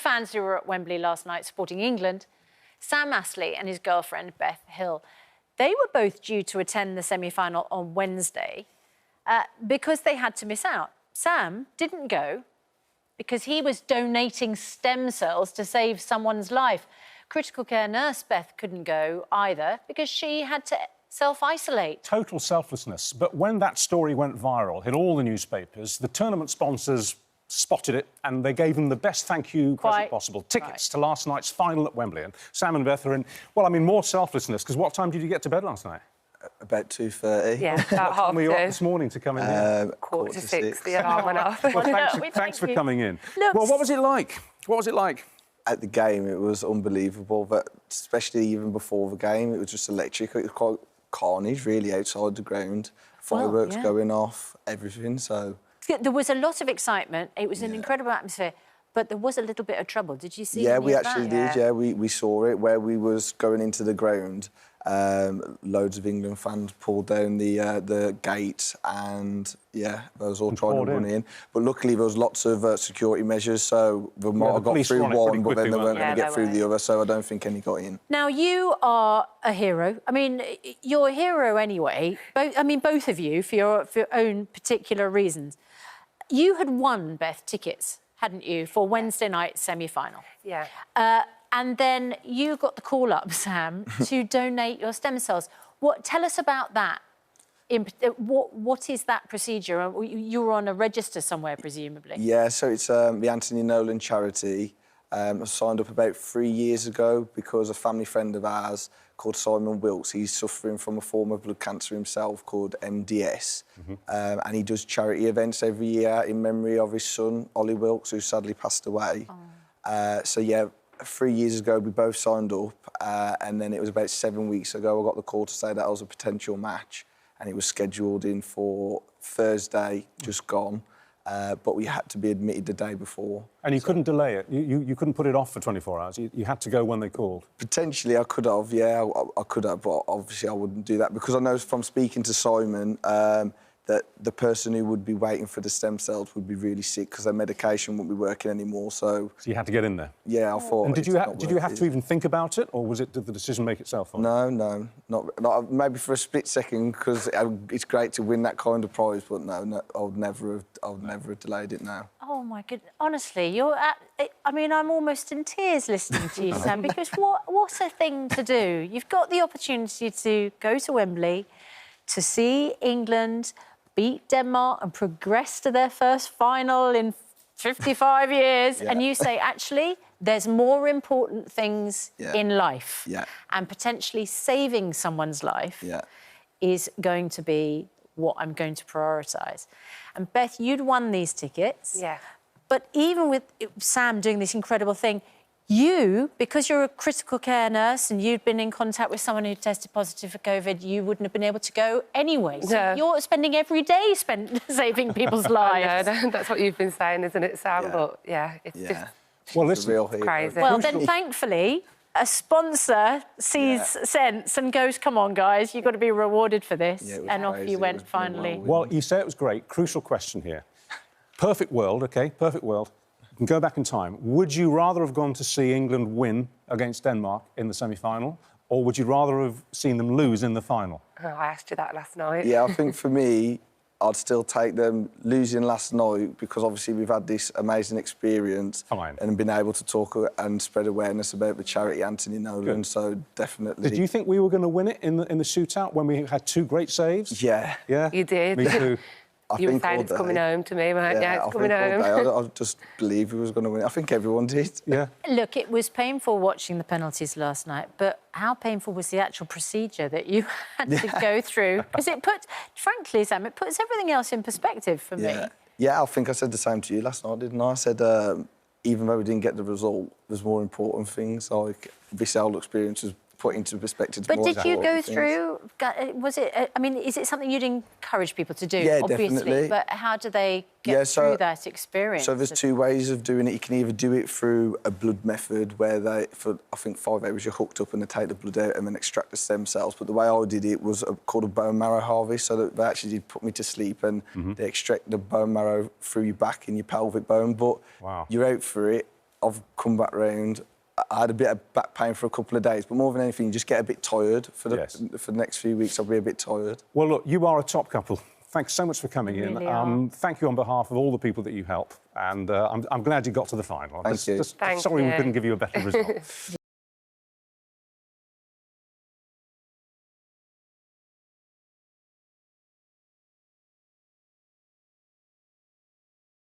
fans who were at Wembley last night supporting England, Sam Astley and his girlfriend, Beth Hill. They were both due to attend the semi-final on Wednesday because they had to miss out. Sam didn't go because he was donating stem cells to save someone's life. Critical care nurse Beth couldn't go either because she had to self-isolate. Total selflessness. But when that story went viral, hit all the newspapers, the tournament sponsors spotted it and they gave them the best thank you present possible. Tickets to last night's final at Wembley. And Sam and Beth are in, well, I mean, more selflessness, because what time did you get to bed last night? About 2:30. Yeah, about half 2. Were you up this morning to come in here? Quarter to 6, the alarm went off. Well, thanks for coming in. Look, well, what was it like? What was it like? At the game, it was unbelievable, but especially even before the game, it was just electric. It was quite carnage, really, outside the ground. Fireworks going off, everything, so... There was a lot of excitement. It was an incredible atmosphere, but there was a little bit of trouble. Did you see? Yeah, we actually did. Yeah, we saw it where we was going into the ground. Loads of England fans pulled down the gate, and yeah, they was all trying to run in. But luckily, there was lots of security measures, so we might have got through one, but then they weren't going to get through the other. So I don't think any got in. Now you are a hero. I mean, you're a hero anyway. Both of you for your own particular reasons. You had won, Beth, tickets, hadn't you, for Wednesday night semi-final? Yeah. And then you got the call up, Sam, to donate your stem cells. Tell us about that. What is that procedure? You were on a register somewhere, presumably. Yeah, so it's the Anthony Nolan charity. I signed up about 3 years ago because a family friend of ours called Simon Wilkes, he's suffering from a form of blood cancer himself called MDS. And he does charity events every year in memory of his son, Ollie Wilkes, who sadly passed away. So, yeah, 3 years ago, we both signed up, and then it was about 7 weeks ago, I got the call to say that I was a potential match, and it was scheduled in for Thursday, just gone. But we had to be admitted the day before. And you couldn't delay it? You couldn't put it off for 24 hours? You had to go when they called? Potentially I could have, yeah, I could have, but obviously I wouldn't do that because I know from speaking to Simon that the person who would be waiting for the stem cells would be really sick because their medication wouldn't be working anymore, so... So you had to get in there? Yeah, I thought... And did you have to even think about it, or did the decision make itself? No, not maybe for a split second, because it's great to win that kind of prize, but no, I would never have delayed it now. Oh, my goodness. Honestly, I mean, I'm almost in tears listening to you, Sam, because what a thing to do. You've got the opportunity to go to Wembley, to see England beat Denmark and progress to their first final in 55 years, and you say, actually, there's more important things in life, and potentially saving someone's life is going to be what I'm going to prioritise. And Beth, you'd won these tickets, but even with Sam doing this incredible thing, you, because you're a critical care nurse and you'd been in contact with someone who tested positive for COVID, you wouldn't have been able to go anyway. So you're spending every day saving people's lives. I know, that's what you've been saying, isn't it, Sam? But, it's just crazy. Well, then, thankfully, a sponsor sees sense and goes, come on, guys, you've got to be rewarded for this. And off you went, finally. Well, you say it was great. Crucial question here. Perfect world, OK, perfect world. You can go back in time. Would you rather have gone to see England win against Denmark in the semi-final, or would you rather have seen them lose in the final? Oh, I asked you that last night. Yeah, I think for me, I'd still take them losing last night because obviously we've had this amazing experience and been able to talk and spread awareness about the charity Anthony Nolan, so definitely. Did you think we were going to win it in the shootout when we had 2 great saves? Yeah. Yeah? You did. Me too. You were saying it's coming home to me, mate. Yeah, it's coming home. I just believe he was going to win it. I think everyone did. Yeah. Look, it was painful watching the penalties last night, but how painful was the actual procedure that you had to go through? Because frankly, Sam, it puts everything else in perspective for me. Yeah, I think I said the same to you last night, didn't I? I said, even though we didn't get the result, there's more important things, like this whole experience was put into perspective. But did you go through? Was it? I mean, is it something you'd encourage people to do? Yeah, obviously. Definitely. But how do they get through that experience? So there's 2 ways of doing it. You can either do it through a blood method, where for I think 5 hours you're hooked up and they take the blood out and then extract the stem cells. But the way I did it was called a bone marrow harvest. So that they actually did put me to sleep and they extract the bone marrow through your back and your pelvic bone. But you're out for it. I've come back round. I had a bit of back pain for a couple of days, but more than anything, you just get a bit tired. For the next few weeks, I'll be a bit tired. Well, look, you are a top couple. Thanks so much for coming in. Thank you on behalf of all the people that you help. And I'm glad you got to the final. Thank you. Sorry we couldn't give you a better result.